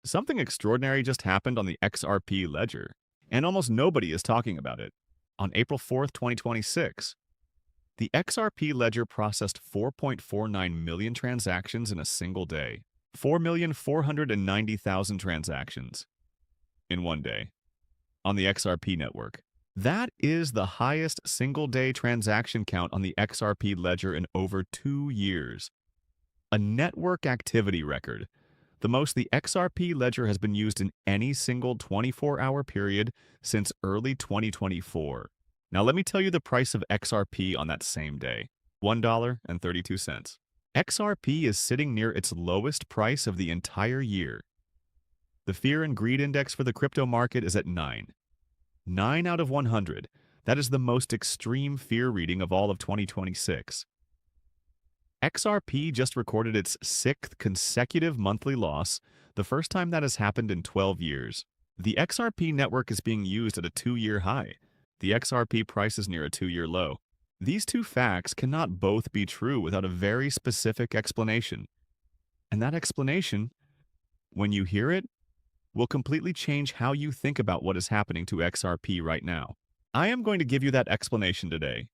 Something extraordinary just happened on the XRP Ledger, and almost nobody is talking about it. On April 4th, 2026, the XRP Ledger processed 4.49 million transactions in a single day. 4,490,000 transactions in one day on the XRP network. That is the highest single-day transaction count on the XRP Ledger in over 2 years. A network activity record, the most the XRP Ledger has been used in any single 24-hour period since early 2024. Now let me tell you the price of XRP on that same day, $1.32. XRP is sitting near its lowest price of the entire year. The fear and greed index for the crypto market is at 9. 9 out of 100. That is the most extreme fear reading of all of 2026. XRP just recorded its 6th consecutive monthly loss, the first time that has happened in 12 years. The XRP network is being used at a 2-year high. The XRP price is near a 2-year low. These two facts cannot both be true without a very specific explanation. And that explanation, when you hear it, will completely change how you think about what is happening to XRP right now. I am going to give you that explanation today.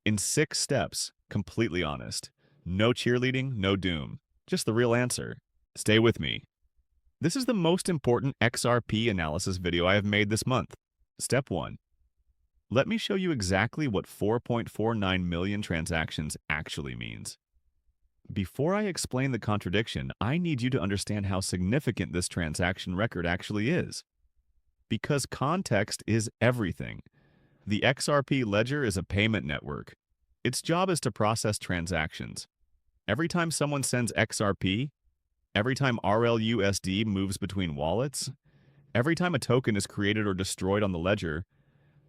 In 6 steps, completely honest. No cheerleading, no doom. Just the real answer. Stay with me. This is the most important XRP analysis video I have made this month. Step 1. Let me show you exactly what 4.49 million transactions actually means. Before I explain the contradiction, I need you to understand how significant this transaction record actually is. Because context is everything. The XRP Ledger is a payment network. Its job is to process transactions. Every time someone sends XRP, every time RLUSD moves between wallets, every time a token is created or destroyed on the ledger,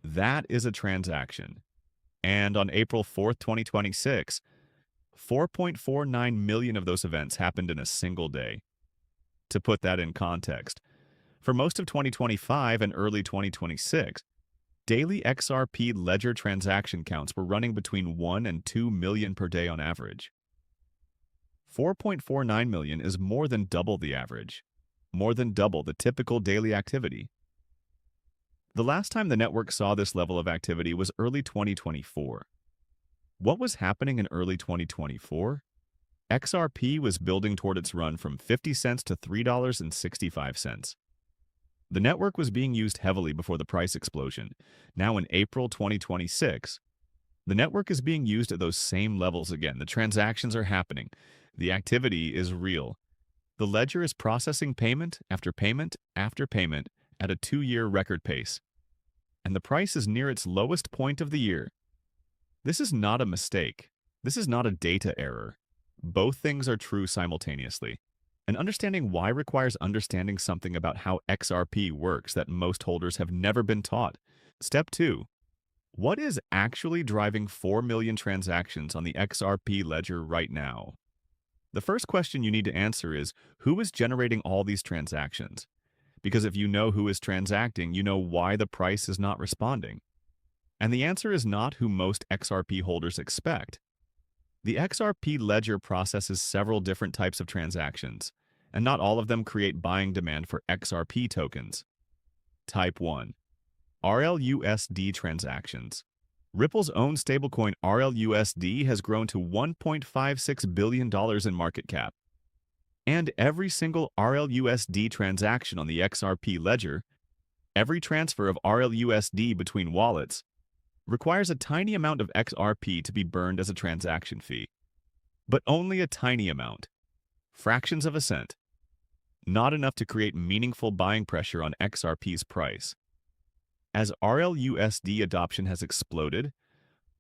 that is a transaction. And on April 4th, 2026, 4.49 million of those events happened in a single day. To put that in context, for most of 2025 and early 2026, daily XRP Ledger transaction counts were running between 1 and 2 million per day on average. 4.49 million is more than double the average, more than double the typical daily activity. The last time the network saw this level of activity was early 2024. What was happening in early 2024? XRP was building toward its run from 50 cents to $3.65. The network was being used heavily before the price explosion. Now in April 2026, the network is being used at those same levels again. The transactions are happening. The activity is real. The ledger is processing payment after payment after payment at a 2-year record pace. And the price is near its lowest point of the year. This is not a mistake. This is not a data error. Both things are true simultaneously. And understanding why requires understanding something about how XRP works that most holders have never been taught. Step 2. What is actually driving 4 million transactions on the XRP ledger right now? The first question you need to answer is, who is generating all these transactions? Because if you know who is transacting, you know why the price is not responding. And the answer is not who most XRP holders expect. The XRP ledger processes several different types of transactions, and not all of them create buying demand for XRP tokens. Type 1. RLUSD transactions. Ripple's own stablecoin RLUSD has grown to $1.56 billion in market cap. And every single RLUSD transaction on the XRP ledger, every transfer of RLUSD between wallets, requires a tiny amount of XRP to be burned as a transaction fee. But only a tiny amount. Fractions of a cent. Not enough to create meaningful buying pressure on XRP's price. As RLUSD adoption has exploded,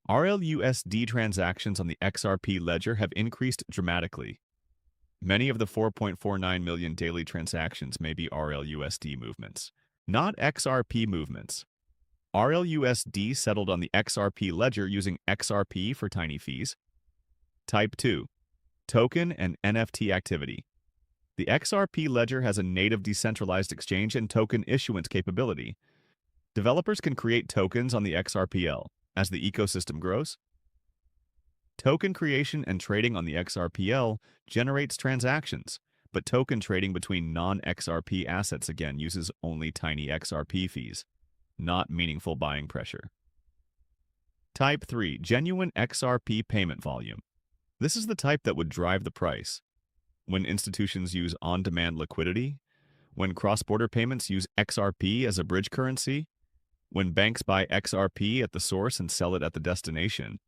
RLUSD transactions on the XRP ledger have increased dramatically. Many of the 4.49 million daily transactions may be RLUSD movements, not XRP movements. RLUSD settled on the XRP ledger using XRP for tiny fees. Type 2. Token and NFT activity. The XRP ledger has a native decentralized exchange and token issuance capability. Developers can create tokens on the XRPL as the ecosystem grows. Token creation and trading on the XRPL generates transactions, but token trading between non-XRP assets again uses only tiny XRP fees, not meaningful buying pressure. Type 3. Genuine XRP payment volume. This is the type that would drive the price. When institutions use on-demand liquidity, when cross-border payments use XRP as a bridge currency, when banks buy XRP at the source and sell it at the destination.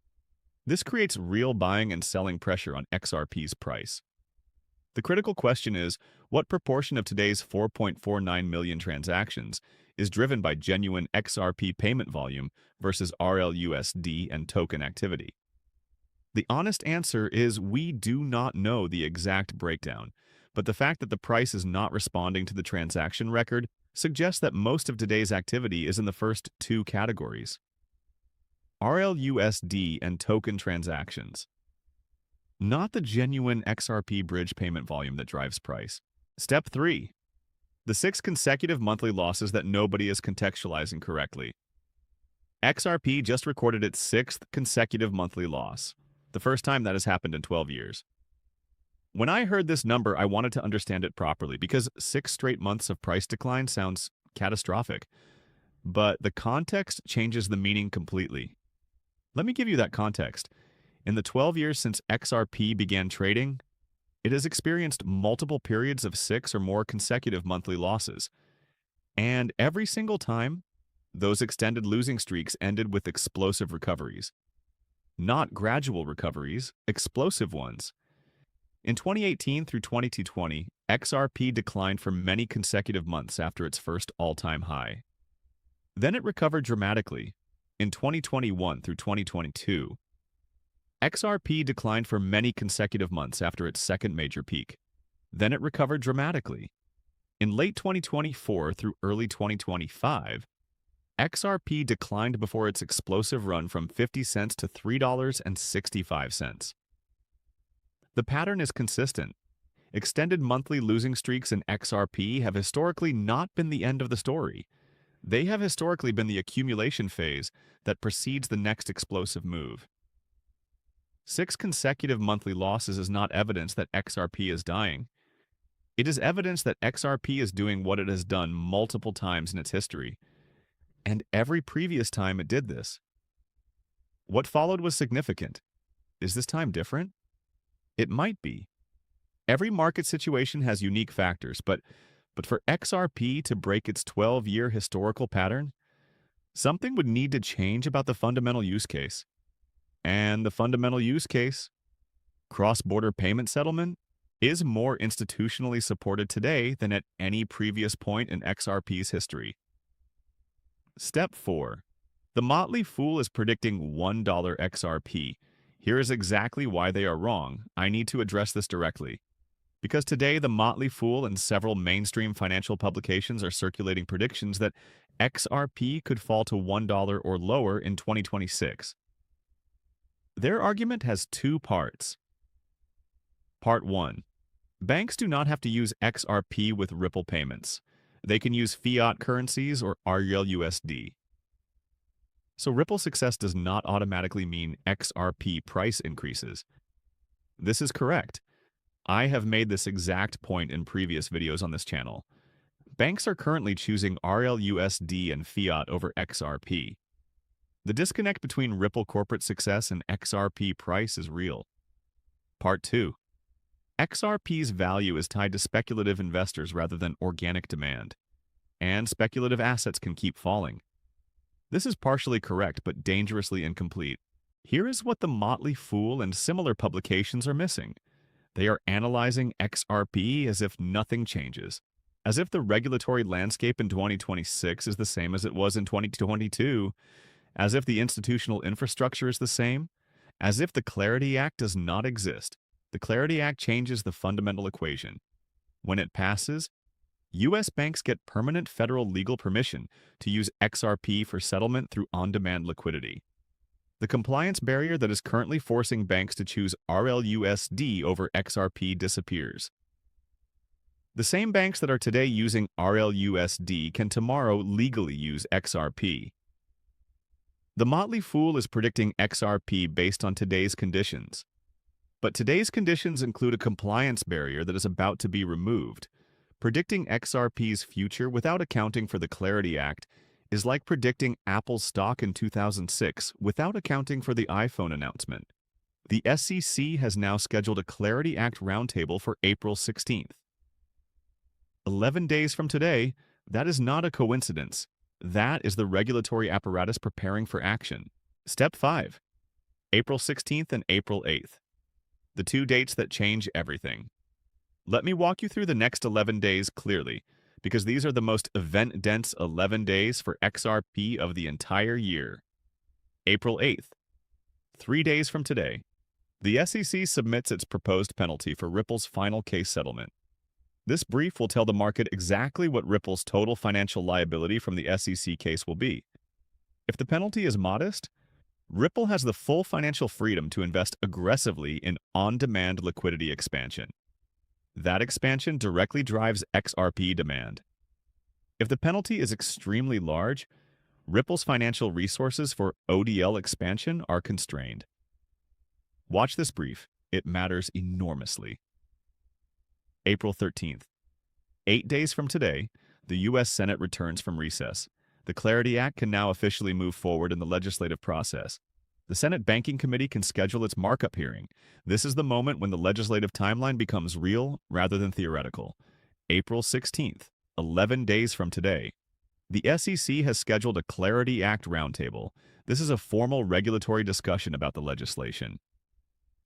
This creates real buying and selling pressure on XRP's price. The critical question is, what proportion of today's 4.49 million transactions is driven by genuine XRP payment volume versus RLUSD and token activity? The honest answer is we do not know the exact breakdown, but the fact that the price is not responding to the transaction record suggests that most of today's activity is in the first two categories: RLUSD and token transactions. Not the genuine XRP bridge payment volume that drives price. Step 3. The 6 consecutive monthly losses that nobody is contextualizing correctly. XRP just recorded its 6th consecutive monthly loss, the first time that has happened in 12 years. When I heard this number, I wanted to understand it properly because 6 straight months of price decline sounds catastrophic. But the context changes the meaning completely. Let me give you that context. In the 12 years since XRP began trading, it has experienced multiple periods of 6 or more consecutive monthly losses. And every single time, those extended losing streaks ended with explosive recoveries. Not gradual recoveries, explosive ones. In 2018 through 2020, XRP declined for many consecutive months after its first all-time high. Then it recovered dramatically. In 2021 through 2022, XRP declined for many consecutive months after its second major peak. Then it recovered dramatically. In late 2024 through early 2025, XRP declined before its explosive run from 50 cents to $3.65. The pattern is consistent. Extended monthly losing streaks in XRP have historically not been the end of the story. They have historically been the accumulation phase that precedes the next explosive move. 6 consecutive monthly losses is not evidence that XRP is dying. It is evidence that XRP is doing what it has done multiple times in its history, and every previous time it did this. What followed was significant. Is this time different? It might be. Every market situation has unique factors, but for XRP to break its 12-year historical pattern, something would need to change about the fundamental use case. And the fundamental use case, cross-border payment settlement, is more institutionally supported today than at any previous point in XRP's history. Step 4. The Motley Fool is predicting $1 XRP. Here is exactly why they are wrong. I need to address this directly. Because today, the Motley Fool and several mainstream financial publications are circulating predictions that XRP could fall to $1 or lower in 2026. Their argument has 2 parts. Part 1. Banks do not have to use XRP with Ripple payments. They can use fiat currencies or RLUSD. So Ripple success does not automatically mean XRP price increases. This is correct. I have made this exact point in previous videos on this channel. Banks are currently choosing RLUSD and fiat over XRP. The disconnect between Ripple corporate success and XRP price is real. Part 2. XRP's value is tied to speculative investors rather than organic demand, and speculative assets can keep falling. This is partially correct but dangerously incomplete. Here is what the Motley Fool and similar publications are missing. They are analyzing XRP as if nothing changes, as if the regulatory landscape in 2026 is the same as it was in 2022, as if the institutional infrastructure is the same, as if the Clarity Act does not exist. The Clarity Act changes the fundamental equation. When it passes, U.S. banks get permanent federal legal permission to use XRP for settlement through on-demand liquidity. The compliance barrier that is currently forcing banks to choose RLUSD over XRP disappears. The same banks that are today using RLUSD can tomorrow legally use XRP. The Motley Fool is predicting XRP based on today's conditions. But today's conditions include a compliance barrier that is about to be removed. Predicting XRP's future without accounting for the Clarity Act is like predicting Apple's stock in 2006 without accounting for the iPhone announcement. The SEC has now scheduled a Clarity Act roundtable for April 16th. 11 days from today, that is not a coincidence. That is the regulatory apparatus preparing for action. Step 5. April 16th and April 8th. The two dates that change everything. Let me walk you through the next 11 days clearly, because these are the most event-dense 11 days for XRP of the entire year. April 8th. 3 days from today, the SEC submits its proposed penalty for Ripple's final case settlement. This brief will tell the market exactly what Ripple's total financial liability from the SEC case will be. If the penalty is modest, Ripple has the full financial freedom to invest aggressively in on-demand liquidity expansion. That expansion directly drives XRP demand. If the penalty is extremely large, Ripple's financial resources for ODL expansion are constrained. Watch this brief. It matters enormously. April 13th. 8 days from today, the U.S. Senate returns from recess. The Clarity Act can now officially move forward in the legislative process. The Senate Banking Committee can schedule its markup hearing. This is the moment when the legislative timeline becomes real rather than theoretical. April 16th, 11 days from today. The SEC has scheduled a Clarity Act roundtable. This is a formal regulatory discussion about the legislation.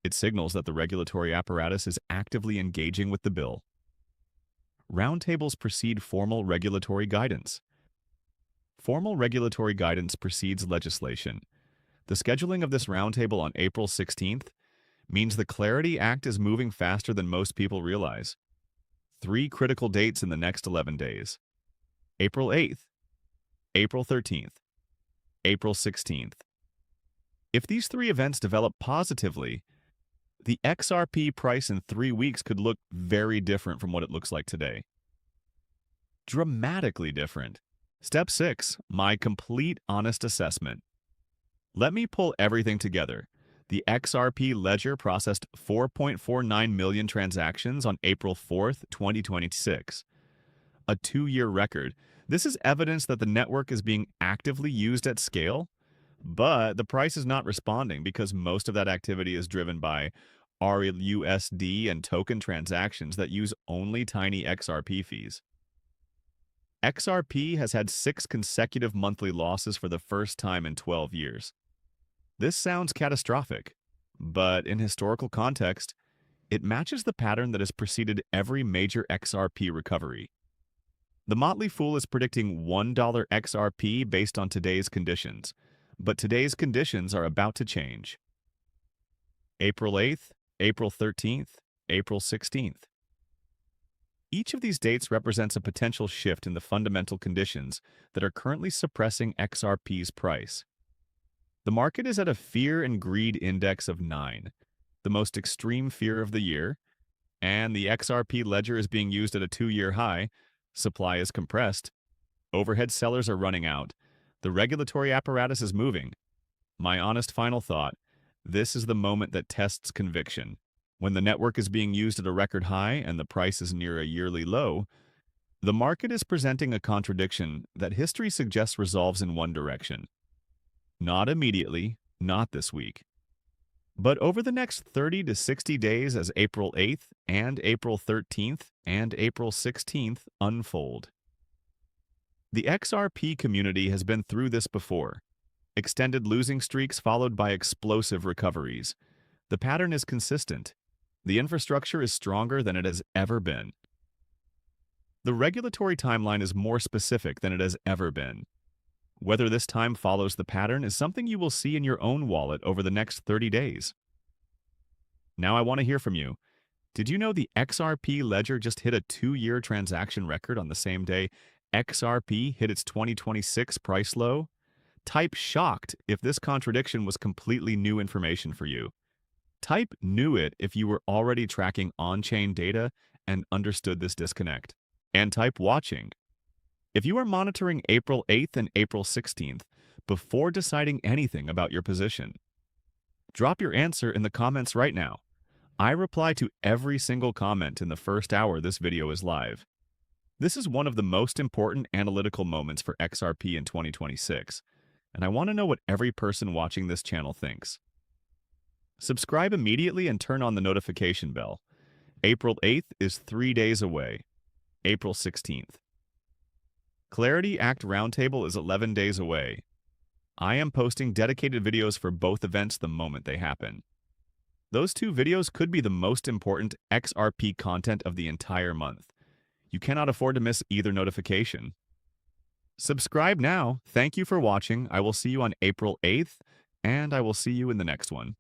It signals that the regulatory apparatus is actively engaging with the bill. Roundtables precede formal regulatory guidance. Formal regulatory guidance precedes legislation. The scheduling of this roundtable on April 16th means the Clarity Act is moving faster than most people realize. 3 critical dates in the next 11 days. April 8th, April 13th, April 16th. If these 3 events develop positively, the XRP price in 3 weeks could look very different from what it looks like today. Dramatically different. Step 6. My complete honest assessment. Let me pull everything together. The XRP Ledger processed 4.49 million transactions on April 4th, 2026. A 2-year record. This is evidence that the network is being actively used at scale, but the price is not responding because most of that activity is driven by RUSD and token transactions that use only tiny XRP fees. XRP has had 6 consecutive monthly losses for the first time in 12 years. This sounds catastrophic, but in historical context, it matches the pattern that has preceded every major XRP recovery. The Motley Fool is predicting $1 XRP based on today's conditions, but today's conditions are about to change. April 8th, April 13th, April 16th. Each of these dates represents a potential shift in the fundamental conditions that are currently suppressing XRP's price. The market is at a fear and greed index of 9, the most extreme fear of the year, and the XRP ledger is being used at a 2-year high. Supply is compressed. Overhead sellers are running out. The regulatory apparatus is moving. My honest final thought, this is the moment that tests conviction. When the network is being used at a record high and the price is near a yearly low, the market is presenting a contradiction that history suggests resolves in one direction. Not immediately, not this week, but over the next 30 to 60 days as April 8th and April 13th and April 16th unfold. The XRP community has been through this before. Extended losing streaks followed by explosive recoveries. The pattern is consistent. The infrastructure is stronger than it has ever been. The regulatory timeline is more specific than it has ever been. Whether this time follows the pattern is something you will see in your own wallet over the next 30 days. Now I want to hear from you. Did you know the XRP Ledger just hit a 2-year transaction record on the same day XRP hit its 2026 price low? Type shocked if this contradiction was completely new information for you. Type knew it if you were already tracking on-chain data and understood this disconnect. And type watching if you are monitoring April 8th and April 16th before deciding anything about your position. Drop your answer in the comments right now. I reply to every single comment in the first hour this video is live. This is one of the most important analytical moments for XRP in 2026, and I want to know what every person watching this channel thinks. Subscribe immediately and turn on the notification bell. April 8th is 3 days away. April 16th. Clarity Act Roundtable is 11 days away. I am posting dedicated videos for both events the moment they happen. Those two videos could be the most important XRP content of the entire month. You cannot afford to miss either notification. Subscribe now. Thank you for watching. I will see you on April 8th, and I will see you in the next one.